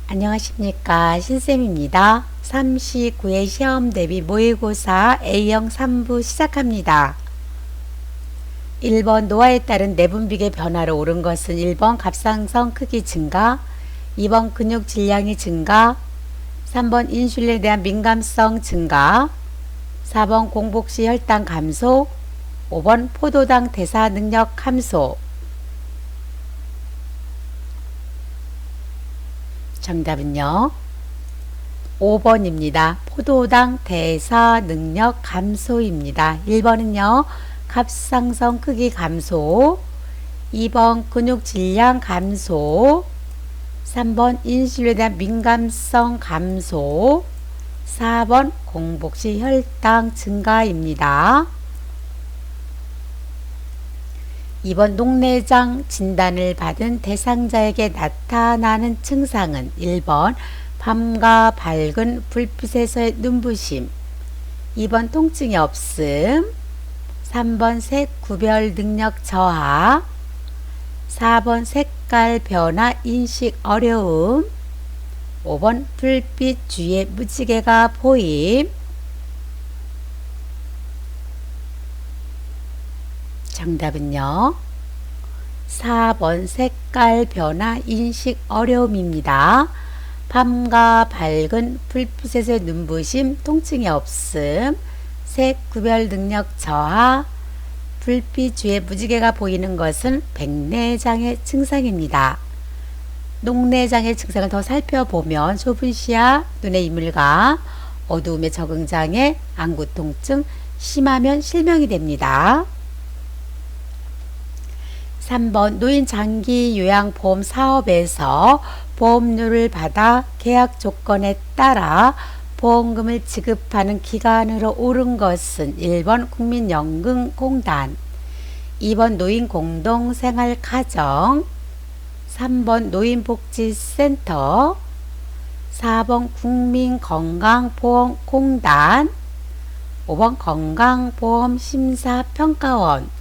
안녕하십니까. 신쌤입니다. 39회 시험 대비 모의고사 A형 3부 시작합니다. 1번 노화에 따른 내분비계 변화로 오른 것은 1번 갑상선 크기 증가, 2번 근육 질량이 증가, 3번 인슐린에 대한 민감성 증가, 4번 공복 시 혈당 감소, 5번 포도당 대사 능력 감소. 정답은요 5번입니다. 포도당 대사 능력 감소입니다. 1번은요 갑상선 크기 감소, 2번 근육 질량 감소, 3번 인슐린에 대한 민감성 감소, 4번 공복시 혈당 증가입니다. 2번 녹내장 진단을 받은 대상자에게 나타나는 증상은 1번 밤과 밝은 불빛에서의 눈부심, 2번 통증이 없음, 3번 색 구별 능력 저하, 4번 색깔 변화 인식 어려움, 5번 불빛 주위에 무지개가 보임. 정답은요 4번 색깔 변화 인식 어려움입니다. 밤과 밝은 불빛에서의 눈부심, 통증이 없음, 색 구별 능력 저하, 불빛 주위에 무지개가 보이는 것은 백내장의 증상입니다. 녹내장의 증상을 더 살펴보면 좁은 시야, 눈의 이물감, 어두움의 적응장애, 안구 통증, 심하면 실명이 됩니다. 3번 노인 장기 요양보험 사업에서 보험료를 받아 계약 조건에 따라 보험금을 지급하는 기관으로 오른 것은 1번 국민연금공단, 2번 노인공동생활가정, 3번 노인복지센터, 4번 국민건강보험공단, 5번 건강보험심사평가원.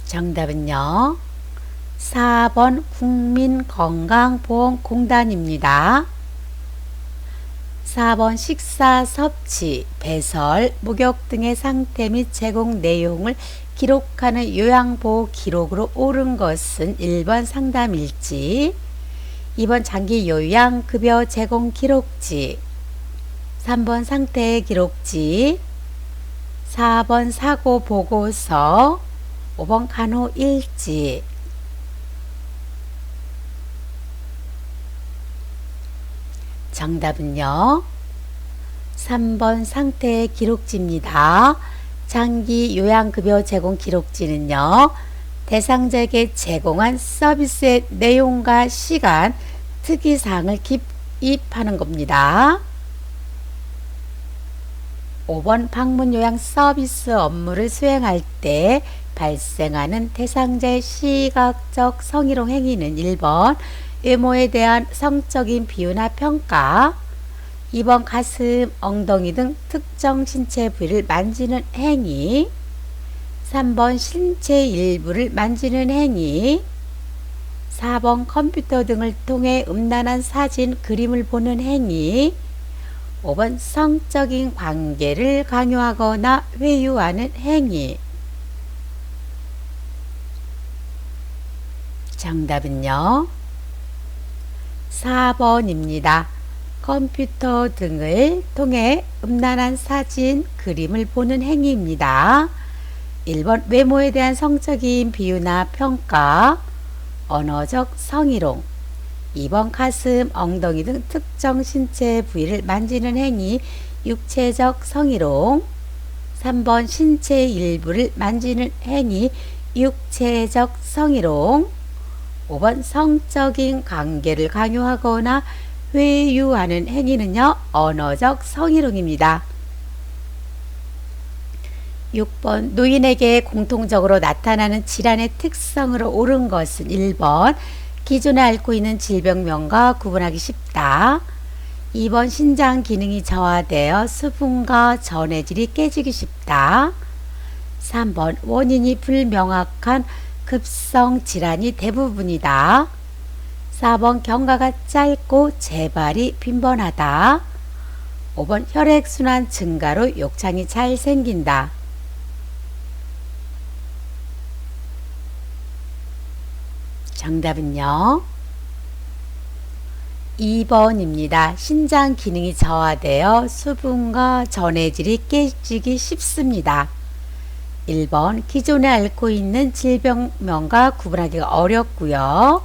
정답은요 4번 국민건강보험공단입니다. 4번 식사, 섭취, 배설, 목욕 등의 상태 및 제공 내용을 기록하는 요양보호 기록으로 옳은 것은 1번 상담일지, 2번 장기 요양급여 제공 기록지, 3번 상태 기록지, 4번 사고 보고서, 5번 간호일지. 정답은요 3번 상태 기록지입니다. 장기 요양급여 제공 기록지는요 대상자에게 제공한 서비스의 내용과 시간, 특이사항을 기입하는 겁니다. 5번 방문 요양 서비스 업무를 수행할 때 발생하는 대상자의 시각적 성희롱 행위는 1번 외모에 대한 성적인 비유나 평가, 2번 가슴, 엉덩이 등 특정 신체 부위를 만지는 행위, 3번 신체 일부를 만지는 행위, 4번 컴퓨터 등을 통해 음란한 사진, 그림을 보는 행위, 5번 성적인 관계를 강요하거나 회유하는 행위. 정답은요 4번입니다. 컴퓨터 등을 통해 음란한 사진, 그림을 보는 행위입니다. 1번 외모에 대한 성적인 비유나 평가, 언어적 성희롱, 2번 가슴, 엉덩이 등 특정 신체 부위를 만지는 행위, 육체적 성희롱, 3번 신체 일부를 만지는 행위, 육체적 성희롱, 5번 성적인 관계를 강요하거나 회유하는 행위는요 언어적 성희롱입니다. 6번 노인에게 공통적으로 나타나는 질환의 특성으로 옳은 것은 1번 기존에 앓고 있는 질병명과 구분하기 쉽다, 2번 신장 기능이 저하되어 수분과 전해질이 깨지기 쉽다, 3번 원인이 불명확한 급성 질환이 대부분이다. 4번 경과가 짧고 재발이 빈번하다. 5번 혈액순환 증가로 욕창이 잘 생긴다. 정답은요. 2번입니다. 신장 기능이 저하되어 수분과 전해질이 깨지기 쉽습니다. 1번 기존에 앓고 있는 질병명과 구분하기가 어렵고요.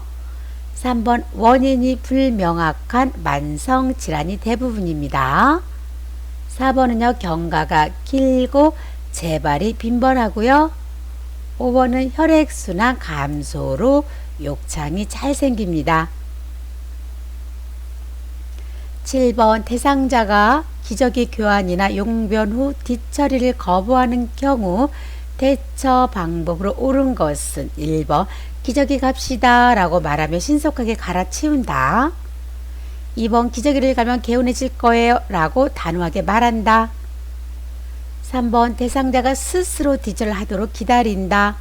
3번 원인이 불명확한 만성질환이 대부분입니다. 4번은요 경과가 길고 재발이 빈번하고요. 5번은 혈액순환 감소로 욕창이 잘 생깁니다. 7번 대상자가 기저귀 교환이나 용변 후 뒤처리를 거부하는 경우 대처 방법으로 옳은 것은 1번 기저귀 갑시다 라고 말하며 신속하게 갈아치운다. 2번 기저귀를 갈면 개운해질 거예요 라고 단호하게 말한다. 3번 대상자가 스스로 뒤처리를 하도록 기다린다.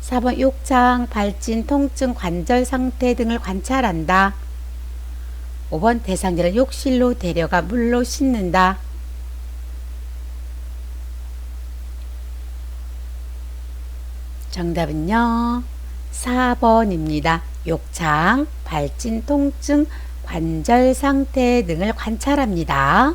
4번 욕창, 발진, 통증, 관절 상태 등을 관찰한다. 5번 대상자를 욕실로 데려가 물로 씻는다. 정답은요 4번입니다. 욕창, 발진, 통증, 관절 상태 등을 관찰합니다.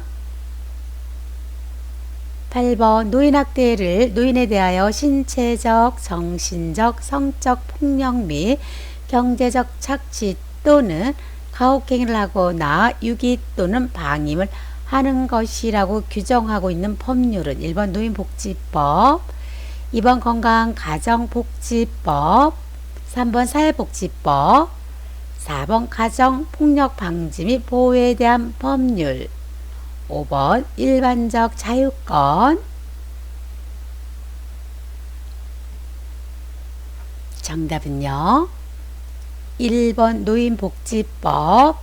8번 노인학대를 노인에 대하여 신체적, 정신적, 성적 폭력 및 경제적 착취 또는 가혹행위를 하거나 유기 또는 방임을 하는 것이라고 규정하고 있는 법률은 1번 노인복지법, 2번 건강가정복지법, 3번 사회복지법, 4번 가정폭력방지 및 보호에 대한 법률, 5번 일반적 자유권. 정답은요 1번 노인복지법,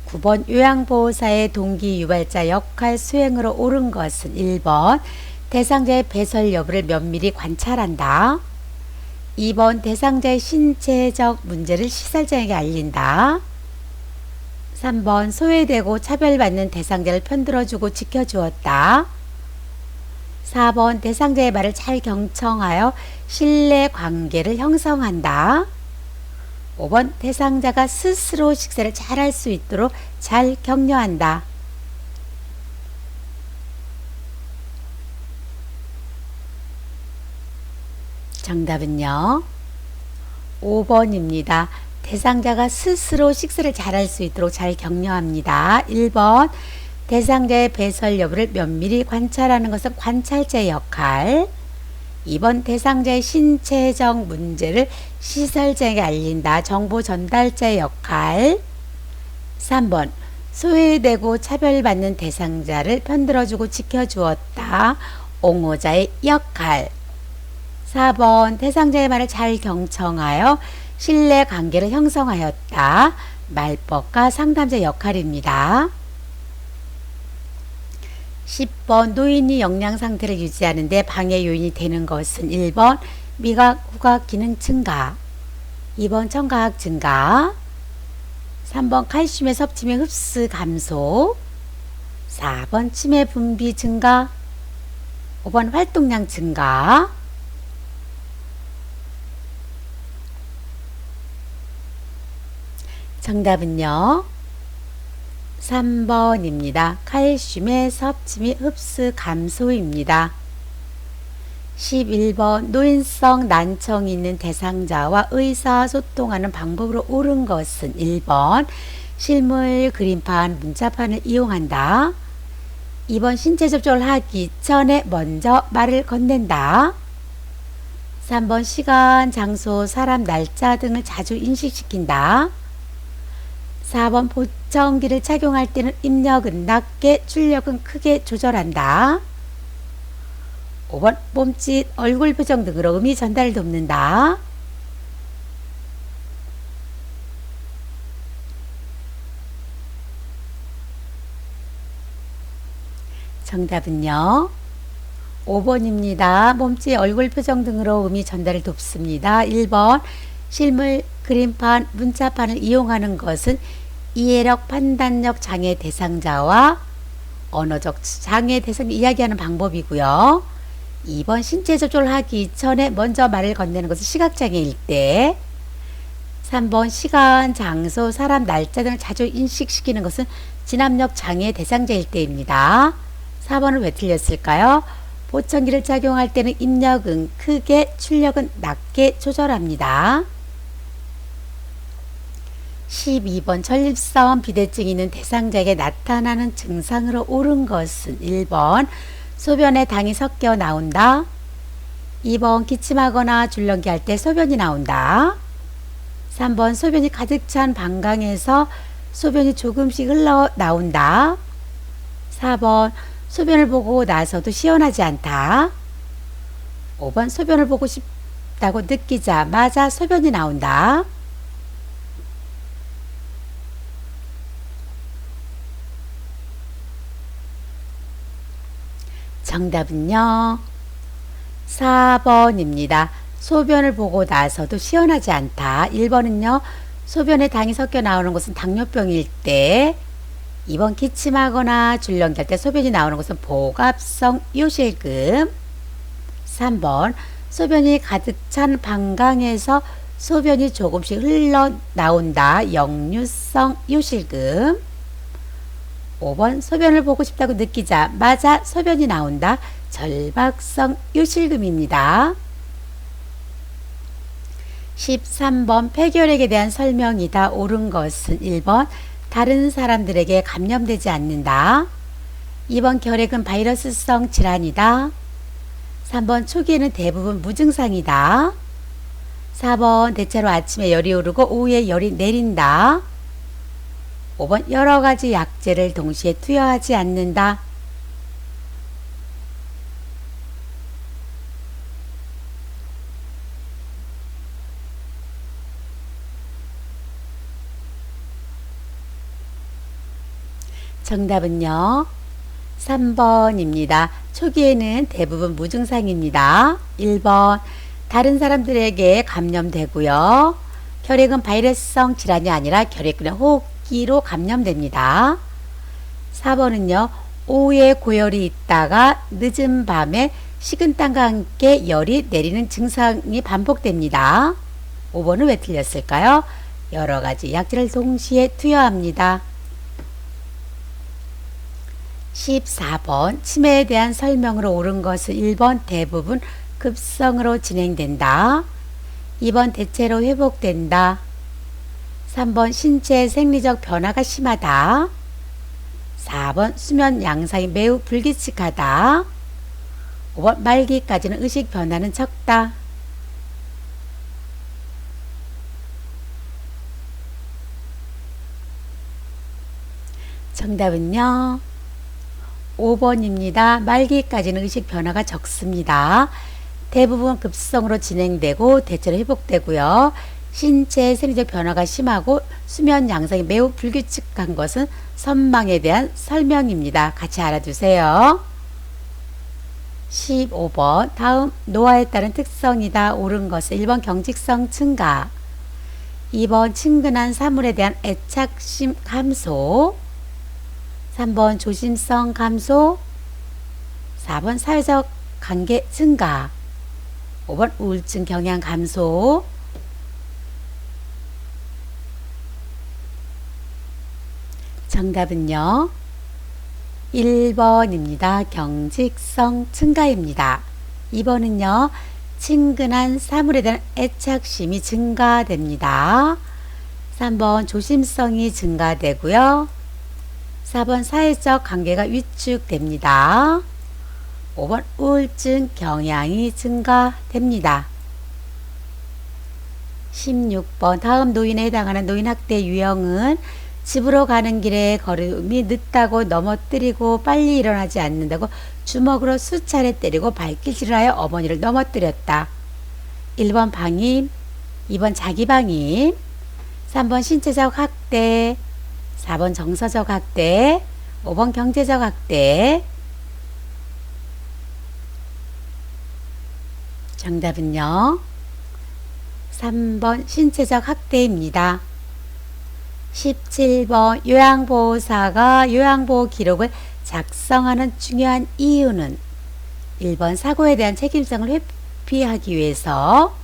9번 요양보호사의 동기유발자 역할 수행으로 옳은 것은 1번 대상자의 배설 여부를 면밀히 관찰한다. 2번 대상자의 신체적 문제를 시설자에게 알린다. 3번 소외되고 차별받는 대상자를 편들어주고 지켜주었다. 4번 대상자의 말을 잘 경청하여 신뢰관계를 형성한다. 5번 대상자가 스스로 식사를 잘 할 수 있도록 잘 격려한다. 정답은요 5번입니다. 대상자가 스스로 식사를 잘 할 수 있도록 잘 격려합니다. 1번 대상자의 배설 여부를 면밀히 관찰하는 것은 관찰자의 역할. 2번 대상자의 신체적 문제를 시설자에게 알린다. 정보 전달자의 역할. 3번 소외되고 차별받는 대상자를 편들어주고 지켜주었다. 옹호자의 역할. 4번 대상자의 말을 잘 경청하여 신뢰관계를 형성하였다. 말법가 상담자 역할입니다. 10번 노인이 영양 상태를 유지하는 데 방해 요인이 되는 것은 1번 미각, 후각 기능 증가, 2번 청각 증가, 3번 칼슘의 섭취 및 흡수 감소, 4번 치매 분비 증가, 5번 활동량 증가. 정답은요 3번입니다. 칼슘의 섭취 및 흡수 감소입니다. 11번 노인성 난청이 있는 대상자와 의사소통하는 방법으로 옳은 것은 1번 실물, 그림판, 문자판을 이용한다. 2번 신체 접촉을 하기 전에 먼저 말을 건넨다. 3번 시간, 장소, 사람, 날짜 등을 자주 인식시킨다. 4번 보청기를 착용할 때는 입력은 낮게, 출력은 크게 조절한다. 5번 몸짓, 얼굴 표정 등으로 의미 전달을 돕는다. 정답은요 5번입니다. 몸짓, 얼굴 표정 등으로 의미 전달을 돕습니다. 1번 실물, 그림판, 문자판을 이용하는 것은 이해력, 판단력 장애 대상자와 언어적 장애 대상 이야기하는 방법이고요. 2번 신체 조절을 하기 전에 먼저 말을 건네는 것은 시각장애일 때. 3번 시간, 장소, 사람, 날짜 등을 자주 인식시키는 것은 진압력 장애 대상자일 때입니다. 4번은 왜 틀렸을까요? 보청기를 작용할 때는 입력은 크게, 출력은 낮게 조절합니다. 12번 전립선 비대증이 있는 대상자에게 나타나는 증상으로 옳은 것은 1번 소변에 당이 섞여 나온다. 2번 기침하거나 줄넘기 할 때 소변이 나온다. 3번 소변이 가득 찬 방광에서 소변이 조금씩 흘러 나온다. 4번 소변을 보고 나서도 시원하지 않다. 5번 소변을 보고 싶다고 느끼자마자 소변이 나온다. 정답은요 4번입니다. 소변을 보고 나서도 시원하지 않다. 1번은요 소변에 당이 섞여 나오는 것은 당뇨병일 때. 2번 기침하거나 줄넘기 할 때 소변이 나오는 것은 복압성 요실금. 3번 소변이 가득 찬 방광에서 소변이 조금씩 흘러 나온다. 역류성 요실금. 5번 소변을 보고 싶다고 느끼자마자 소변이 나온다. 절박성 요실금입니다. 13번 폐결핵에 대한 설명이다. 옳은 것은 1번 다른 사람들에게 감염되지 않는다. 2번 결핵은 바이러스성 질환이다. 3번 초기에는 대부분 무증상이다. 4번 대체로 아침에 열이 오르고 오후에 열이 내린다. 5번 여러가지 약제를 동시에 투여하지 않는다. 정답은요 3번입니다. 초기에는 대부분 무증상입니다. 1번 다른 사람들에게 감염되고요. 결핵은 바이러스성 질환이 아니라 결핵균의 호흡기로 감염됩니다. 4번은요 오후에 고열이 있다가 늦은 밤에 식은땀과 함께 열이 내리는 증상이 반복됩니다. 5번은 왜 틀렸을까요? 여러가지 약제를 동시에 투여합니다. 14번 치매에 대한 설명으로 옳은 것은 1번 대부분 급성으로 진행된다. 2번 대체로 회복된다. 3번 신체 생리적 변화가 심하다. 4번 수면 양상이 매우 불규칙하다. 5번 말기까지는 의식 변화는 적다. 정답은요 5번입니다. 말기까지는 의식 변화가 적습니다. 대부분 급성으로 진행되고 대체로 회복되고요. 신체 생리적 변화가 심하고 수면 양상이 매우 불규칙한 것은 선망에 대한 설명입니다. 같이 알아두세요. 15번 다음 노화에 따른 특성이다. 옳은 것은 1번 경직성 증가, 2번 친근한 사물에 대한 애착심 감소, 3번 조심성 감소, 4번 사회적 관계 증가, 5번 우울증 경향 감소. 정답은요 1번입니다. 경직성 증가입니다. 2번은요 친근한 사물에 대한 애착심이 증가됩니다. 3번 조심성이 증가되고요. 4번 사회적 관계가 위축됩니다. 5번 우울증 경향이 증가됩니다. 16번 다음 노인에 해당하는 노인학대 유형은 집으로 가는 길에 걸음이 늦다고 넘어뜨리고 빨리 일어나지 않는다고 주먹으로 수차례 때리고 발길질을 하여 어머니를 넘어뜨렸다. 1번 방임, 2번 자기방임, 3번 신체적 학대, 4번 정서적 학대, 5번 경제적 학대. 정답은요. 3번 신체적 학대입니다. 17번 요양보호사가 요양보호 기록을 작성하는 중요한 이유는 1번 사고에 대한 책임성을 회피하기 위해서,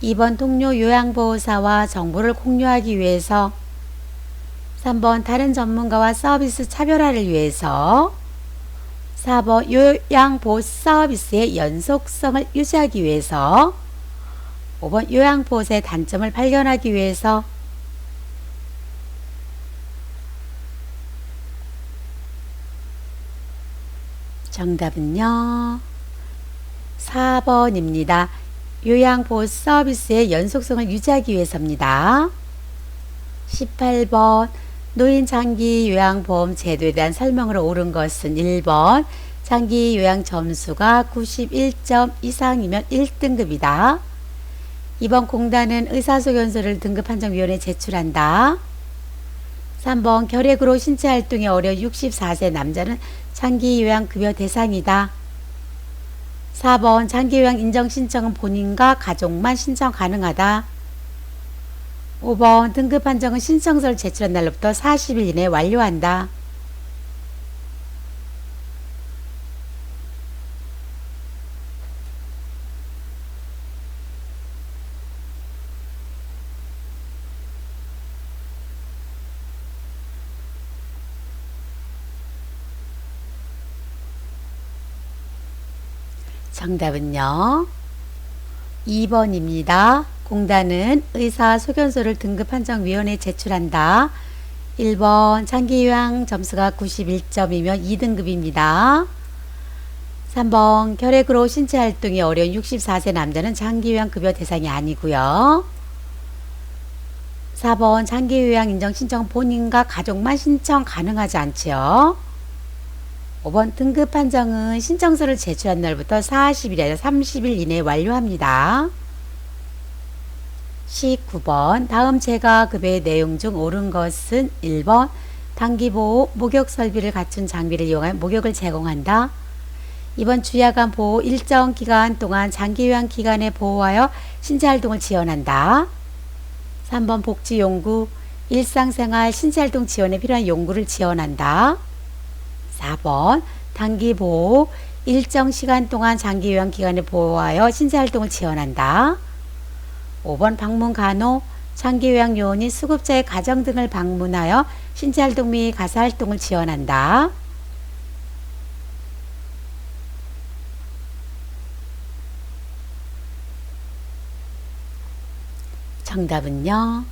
2번 동료 요양보호사와 정보를 공유하기 위해서, 3번 다른 전문가와 서비스 차별화를 위해서, 4번 요양보호 서비스의 연속성을 유지하기 위해서, 5번 요양보호사의 단점을 발견하기 위해서. 정답은요. 4번입니다. 요양보호 서비스의 연속성을 유지하기 위해서입니다. 18번 노인 장기 요양보험 제도에 대한 설명으로 옳은 것은 1번 장기 요양 점수가 91점 이상이면 1등급이다. 2번 공단은 의사소견서를 등급판정위원회에 제출한다. 3번 결핵으로 신체활동이 어려운 64세 남자는 장기요양급여 대상이다. 4번 장기요양 인정 신청은 본인과 가족만 신청 가능하다. 5번 등급 판정은 신청서를 제출한 날로부터 40일 이내에 완료한다. 정답은요. 2번입니다. 공단은 의사소견서를 등급판정위원회에 제출한다. 1번 장기요양 점수가 91점이면 2등급입니다. 3번 결핵으로 신체활동이 어려운 64세 남자는 장기요양급여 대상이 아니고요. 4번 장기요양 인정 신청 본인과 가족만 신청 가능하지 않지요. 5번 등급 판정은 신청서를 제출한 날부터 40일 아니라 30일 이내에 완료합니다. 19번 다음 재가급여의 내용 중 옳은 것은 1번 단기보호 목욕 설비를 갖춘 장비를 이용하여 목욕을 제공한다. 2번 주야간 보호 일정 기간 동안 장기요양 기간에 보호하여 신체활동을 지원한다. 3번 복지용구 일상생활 신체활동 지원에 필요한 용구를 지원한다. 4번 단기보호 일정 시간 동안 장기요양 기간에 보호하여 신체활동을 지원한다. 5번 방문간호 장기요양 요원이 수급자의 가정 등을 방문하여 신체활동 및 가사활동을 지원한다. 정답은요.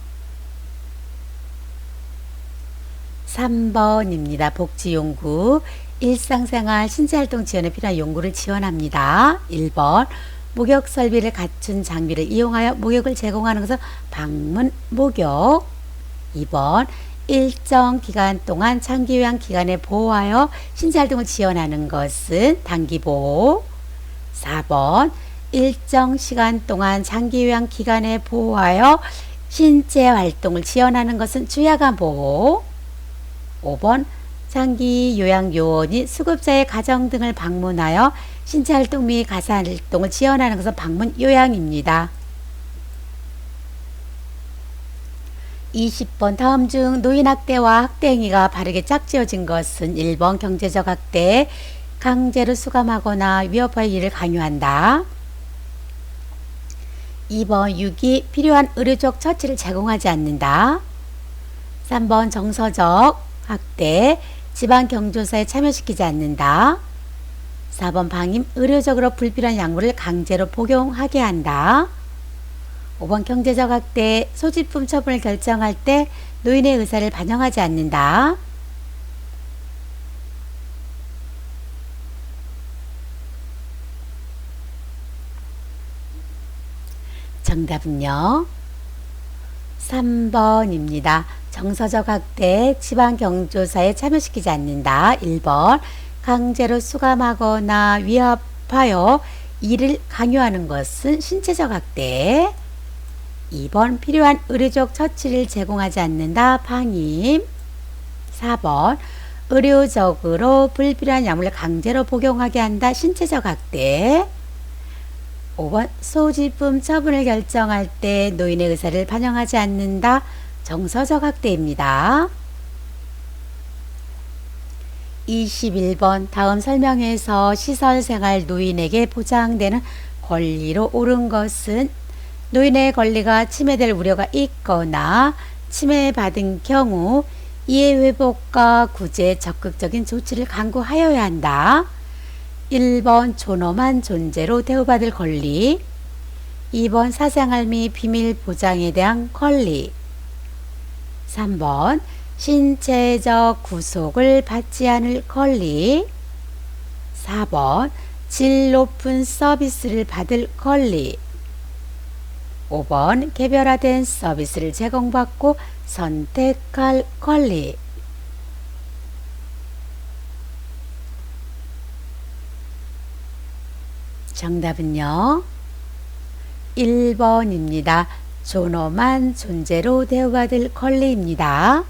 3번입니다. 복지용구 일상생활 신체활동 지원에 필요한 용구를 지원합니다. 1번 목욕 설비를 갖춘 장비를 이용하여 목욕을 제공하는 것은 방문 목욕. 2번 일정 기간 동안 장기요양 기간에 보호하여 신체활동을 지원하는 것은 단기보호. 4번 일정 시간 동안 장기요양 기간에 보호하여 신체활동을 지원하는 것은 주야간 보호. 5번 장기요양 요원이 수급자의 가정 등을 방문하여 신체활동 및 가사활동을 지원하는 것은 방문요양입니다. 20번 다음 중 노인학대와 학대행위가 바르게 짝지어진 것은 1번 경제적 학대, 강제로 수감하거나 위협할 일을 강요한다. 2번 유기, 필요한 의료적 처치를 제공하지 않는다. 3번 정서적 학대, 지방 경조사에 참여시키지 않는다. 4번 방임, 의료적으로 불필요한 약물을 강제로 복용하게 한다. 5번 경제적 학대, 소지품 처분을 결정할 때 노인의 의사를 반영하지 않는다. 정답은요. 3번입니다. 정서적 학대, 지방 경조사에 참여시키지 않는다. 1번 강제로 수감하거나 위협하여 일을 강요하는 것은 신체적 학대. 2번 필요한 의료적 처치를 제공하지 않는다. 방임. 4번 의료적으로 불필요한 약물을 강제로 복용하게 한다. 신체적 학대. 5번 소지품 처분을 결정할 때 노인의 의사를 반영하지 않는다. 정서적 학대입니다. 21번 다음 설명에서 시설생활 노인에게 보장되는 권리로 옳은 것은 노인의 권리가 침해될 우려가 있거나 침해받은 경우 이해 회복과 구제 적극적인 조치를 강구하여야 한다. 1번 존엄한 존재로 대우받을 권리, 2번 사생활 및 비밀 보장에 대한 권리, 3번 신체적 구속을 받지 않을 권리, 4번 질 높은 서비스를 받을 권리, 5번 개별화된 서비스를 제공받고 선택할 권리. 정답은요 1번입니다. 존엄한 존재로 대우받을 권리입니다.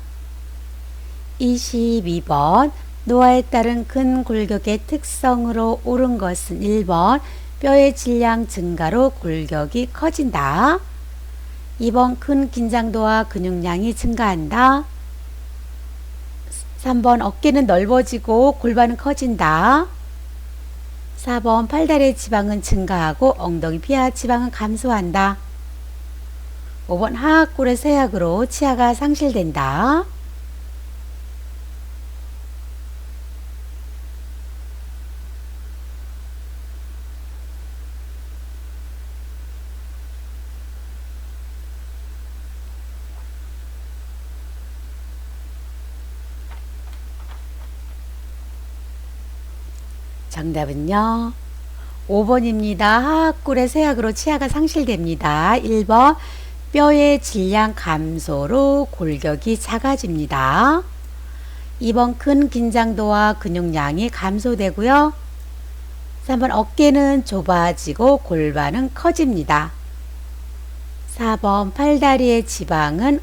22번 노화에 따른 근골격의 특성으로 옳은 것은 1번 뼈의 질량 증가로 골격이 커진다. 2번 큰 긴장도와 근육량이 증가한다. 3번 어깨는 넓어지고 골반은 커진다. 4번 팔다리의 지방은 증가하고 엉덩이 피하 지방은 감소한다. 5번 하악골의 쇠약으로 치아가 상실된다. 정답은요 5번입니다. 하악골의 쇠약으로 치아가 상실됩니다. 1번 뼈의 질량 감소로 골격이 작아집니다. 2번 큰 긴장도와 근육량이 감소되고요. 3번 어깨는 좁아지고 골반은 커집니다. 4번 팔다리의 지방은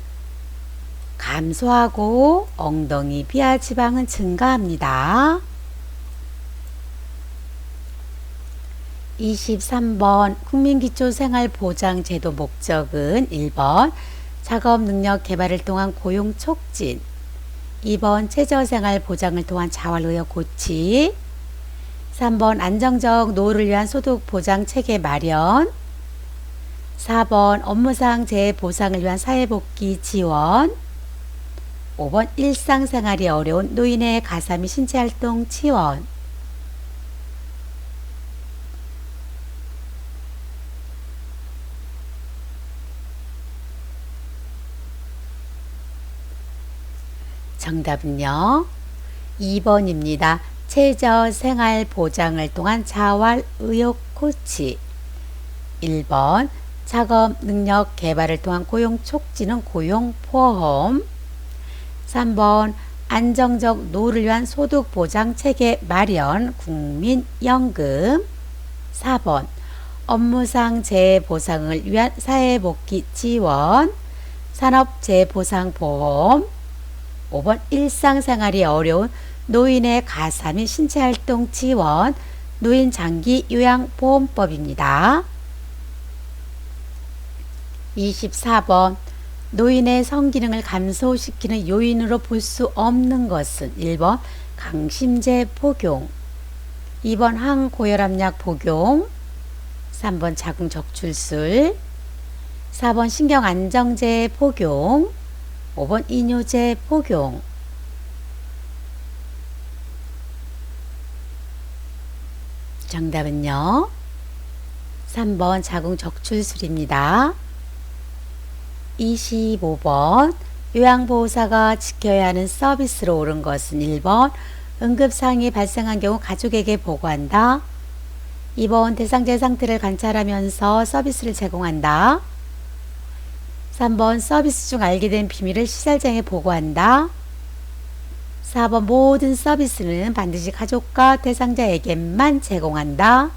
감소하고 엉덩이 비하 지방은 증가합니다. 23번 국민기초생활보장제도 목적은 1번 작업능력 개발을 통한 고용 촉진, 2번 최저생활 보장을 통한 자활의욕 고치, 3번 안정적 노후를 위한 소득 보장 체계 마련, 4번 업무상 재해 보상을 위한 사회복귀 지원, 5번 일상생활이 어려운 노인의 가사 및 신체활동 지원. 정답은요 2번입니다. 최저생활 보장을 통한 자활의욕 코치. 1번 작업능력 개발을 통한 고용 촉진은 고용보험. 3번 안정적 노후를 위한 소득보장체계 마련 국민연금. 4번 업무상 재해보상을 위한 사회복귀 지원 산업재해보상보험. 5번 일상생활이 어려운 노인의 가사 및 신체활동 지원 노인장기요양보험법입니다. 24번 노인의 성기능을 감소시키는 요인으로 볼 수 없는 것은 1번 강심제 복용, 2번 항고혈압약 복용, 3번 자궁적출술, 4번 신경안정제 복용, 5번 이뇨제 복용. 정답은요 3번 자궁적출술입니다. 25번 요양보호사가 지켜야 하는 서비스로 옳은 것은 1번 응급상황이 발생한 경우 가족에게 보고한다. 2번 대상자의 상태를 관찰하면서 서비스를 제공한다. 3번 서비스 중 알게 된 비밀을 시설장에 보고한다. 4번 모든 서비스는 반드시 가족과 대상자에게만 제공한다.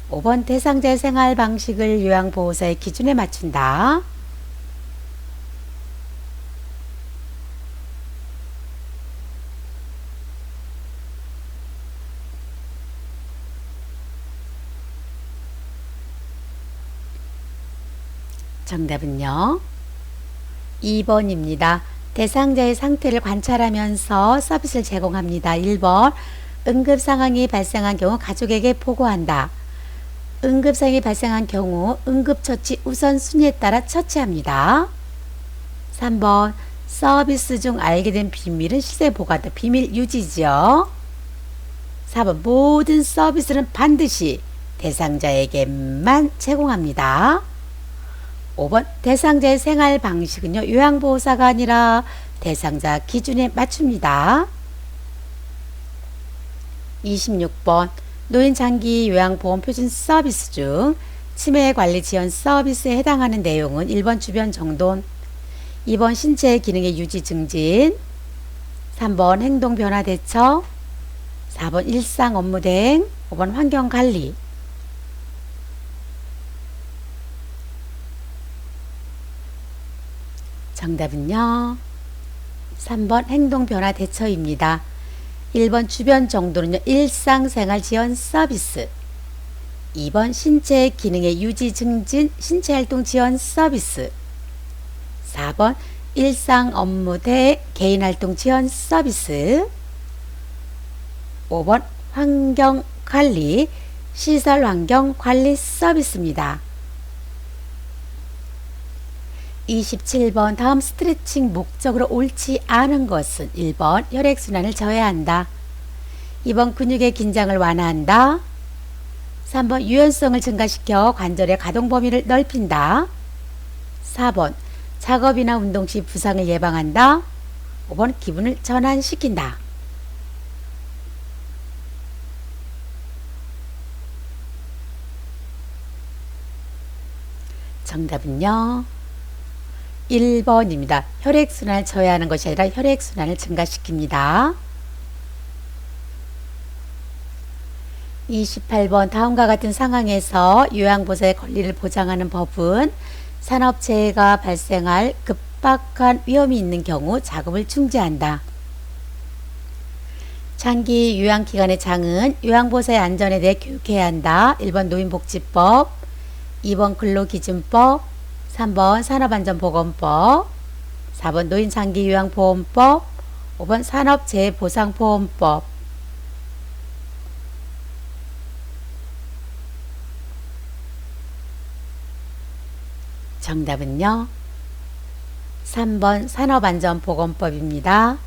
5번 대상자의 생활 방식을 요양보호사의 기준에 맞춘다. 정답은요. 2번입니다. 대상자의 상태를 관찰하면서 서비스를 제공합니다. 1번 응급 상황이 발생한 경우 가족에게 보고한다. 응급 상황이 발생한 경우 응급처치 우선순위에 따라 처치합니다. 3번 서비스 중 알게 된 비밀은 시세 보관다. 비밀 유지죠. 4번 모든 서비스는 반드시 대상자에게만 제공합니다. 5번 대상자의 생활 방식은요 요양보호사가 아니라 대상자 기준에 맞춥니다. 26번 노인 장기 요양보험 표준 서비스 중 치매관리 지원 서비스에 해당하는 내용은 1번 주변 정돈, 2번 신체 기능의 유지 증진, 3번 행동 변화 대처, 4번 일상 업무 대행, 5번 환경 관리. 정답은요. 3번 행동 변화 대처입니다. 1번 주변 정도는요. 일상생활 지원 서비스. 2번 신체 기능의 유지 증진 신체활동 지원 서비스. 4번 일상 업무 대 개인활동 지원 서비스. 5번 환경관리 시설환경관리 서비스입니다. 27번 다음 스트레칭 목적으로 옳지 않은 것은 1번 혈액순환을 저해한다. 2번 근육의 긴장을 완화한다. 3번 유연성을 증가시켜 관절의 가동 범위를 넓힌다. 4번 작업이나 운동 시 부상을 예방한다. 5번 기분을 전환시킨다. 정답은요. 1번입니다. 혈액순환을 저해하는 것이 아니라 혈액순환을 증가시킵니다. 28번 다음과 같은 상황에서 요양보호사의 권리를 보장하는 법은 산업재해가 발생할 급박한 위험이 있는 경우 자금을 중지한다. 장기 요양기관의 장은 요양보호사의 안전에 대해 교육해야 한다. 1번 노인복지법, 2번 근로기준법, 3번 산업안전보건법, 4번 노인장기요양보험법, 5번 산업재해보상보험법. 정답은요. 3번 산업안전보건법입니다.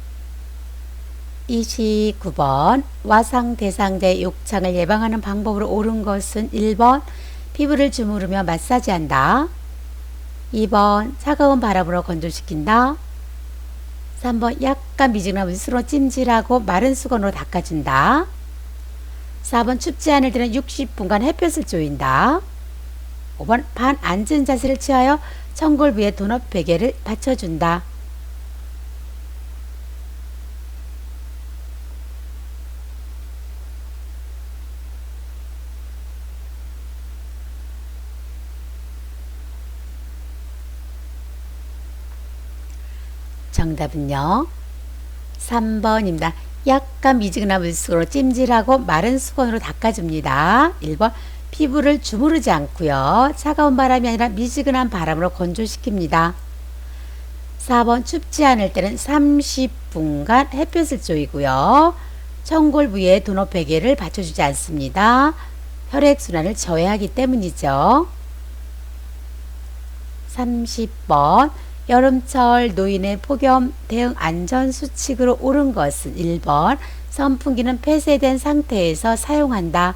29번 와상 대상자의 욕창을 예방하는 방법으로 옳은 것은 1번 피부를 주무르며 마사지한다. 2번 차가운 바람으로 건조시킨다. 3번 약간 미지근한 물수로 찜질하고 마른 수건으로 닦아준다. 4번 춥지 않을 때는 60분간 햇볕을 쬐인다. 5번 반앉은 자세를 취하여 청골 부에 도넛 베개를 받쳐준다. 정답은요. 3번입니다. 약간 미지근한 물수건으로 찜질하고 마른 수건으로 닦아줍니다. 1번 피부를 주무르지 않고요. 차가운 바람이 아니라 미지근한 바람으로 건조시킵니다. 4번 춥지 않을 때는 30분간 햇볕을 쬐이고요. 청골 부위에 도넛 베개를 받쳐주지 않습니다. 혈액순환을 저해하기 때문이죠. 30번 여름철 노인의 폭염 대응 안전수칙으로 옳은 것은 1번 선풍기는 폐쇄된 상태에서 사용한다.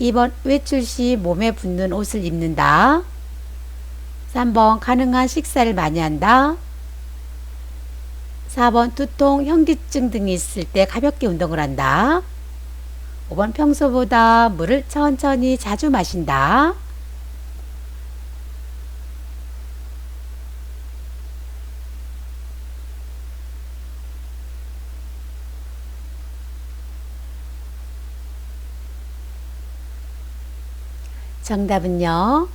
2번 외출 시 몸에 붙는 옷을 입는다. 3번 가능한 식사를 많이 한다. 4번 두통, 현기증 등이 있을 때 가볍게 운동을 한다. 5번 평소보다 물을 천천히 자주 마신다. 정답은요.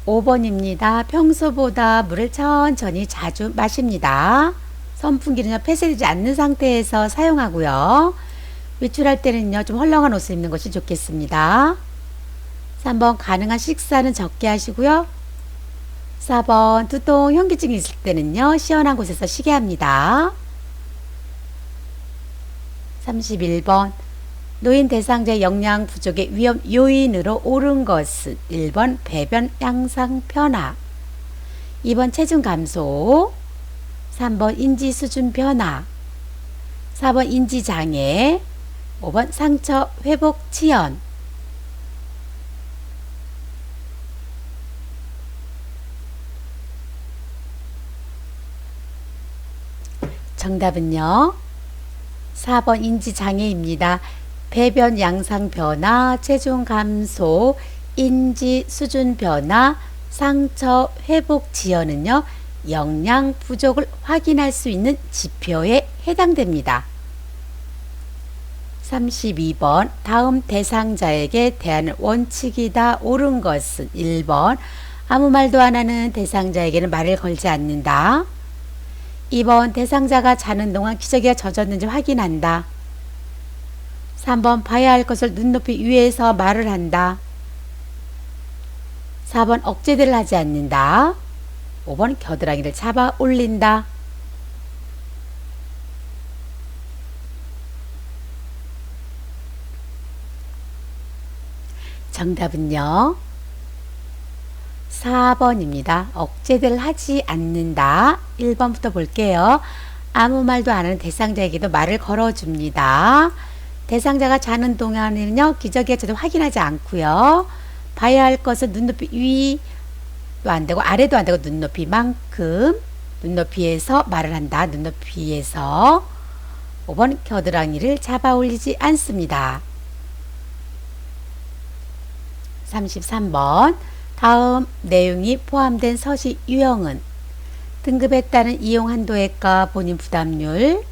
5번입니다. 평소보다 물을 천천히 자주 마십니다. 선풍기는요, 폐쇄되지 않는 상태에서 사용하고요. 외출할 때는요, 좀 헐렁한 옷을 입는 것이 좋겠습니다. 3번 가능한 식사는 적게 하시고요. 4번 두통 현기증이 있을 때는요. 시원한 곳에서 쉬게 합니다. 31번 노인 대상자의 영양 부족의 위험 요인으로 옳은 것은 1번 배변 양상 변화, 2번 체중 감소, 3번 인지 수준 변화, 4번 인지 장애, 5번 상처 회복 지연. 정답은요. 4번 인지 장애입니다. 배변 양상 변화, 체중 감소, 인지 수준 변화, 상처 회복 지연은요. 영양 부족을 확인할 수 있는 지표에 해당됩니다. 32번 다음 대상자에게 대하는 원칙이다. 옳은 것은 1번 아무 말도 안 하는 대상자에게는 말을 걸지 않는다. 2번 대상자가 자는 동안 기저귀가 젖었는지 확인한다. 3번 봐야 할 것을 눈높이 위에서 말을 한다. 4번 억제들을 하지 않는다. 5번 겨드랑이를 잡아 올린다. 정답은요. 4번입니다. 억제들 하지 않는다. 1번부터 볼게요. 아무 말도 안 하는 대상자에게도 말을 걸어줍니다. 대상자가 자는 동안에는요. 기저귀가 젖어 확인하지 않고요. 봐야 할 것은 눈높이 위도 안 되고 아래도 안 되고 눈높이만큼 눈높이에서 말을 한다. 눈높이에서 5번 겨드랑이를 잡아 올리지 않습니다. 33번 다음 내용이 포함된 서식 유형은 등급에 따른 이용 한도액과 본인 부담률,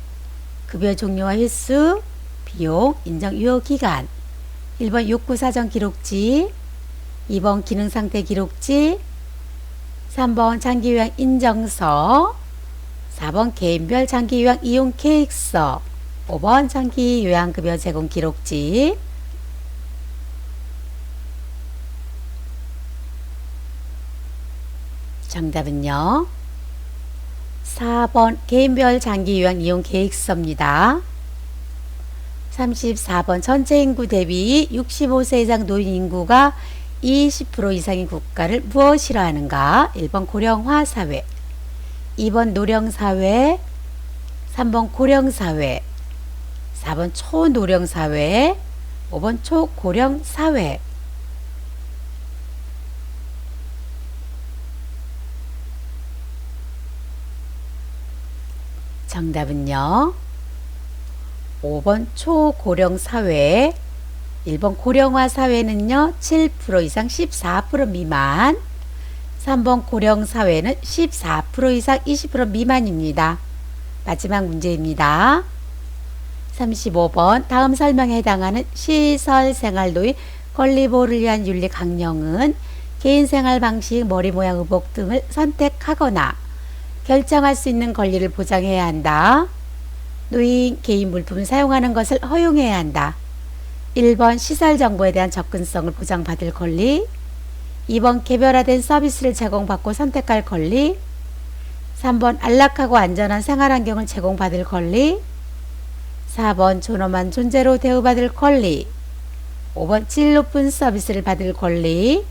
급여 종류와 횟수, 비용, 인정 유효 기간. 1번 욕구사정 기록지, 2번 기능상태 기록지, 3번 장기요양 인정서, 4번 개인별 장기요양 이용 계획서, 5번 장기요양급여 제공 기록지. 정답은요. 4번 개인별 장기요양 이용 계획서입니다. 34번 전체 인구 대비 65세 이상 노인 인구가 20% 이상인 국가를 무엇이라 하는가? 1번 고령화 사회, 2번 노령 사회, 3번 고령 사회, 4번 초노령 사회, 5번 초고령 사회. 정답은요. 5번 초고령 사회, 1번 고령화 사회는요 7% 이상 14% 미만, 3번 고령 사회는 14% 이상 20% 미만입니다. 마지막 문제입니다. 35번 다음 설명에 해당하는 시설생활노인 권리보호를 위한 윤리 강령은 개인생활 방식, 머리 모양, 의복 등을 선택하거나 결정할 수 있는 권리를 보장해야 한다. 노인 개인 물품을 사용하는 것을 허용해야 한다. 1번 시설 정보에 대한 접근성을 보장받을 권리, 2번 개별화된 서비스를 제공받고 선택할 권리, 3번 안락하고 안전한 생활환경을 제공받을 권리, 4번 존엄한 존재로 대우받을 권리, 5번 질 높은 서비스를 받을 권리.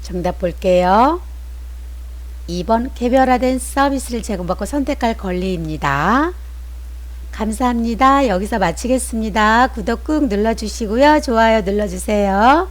정답 볼게요. 2번 개별화된 서비스를 제공받고 선택할 권리입니다. 감사합니다. 여기서 마치겠습니다. 구독 꾹 눌러주시고요. 좋아요 눌러주세요.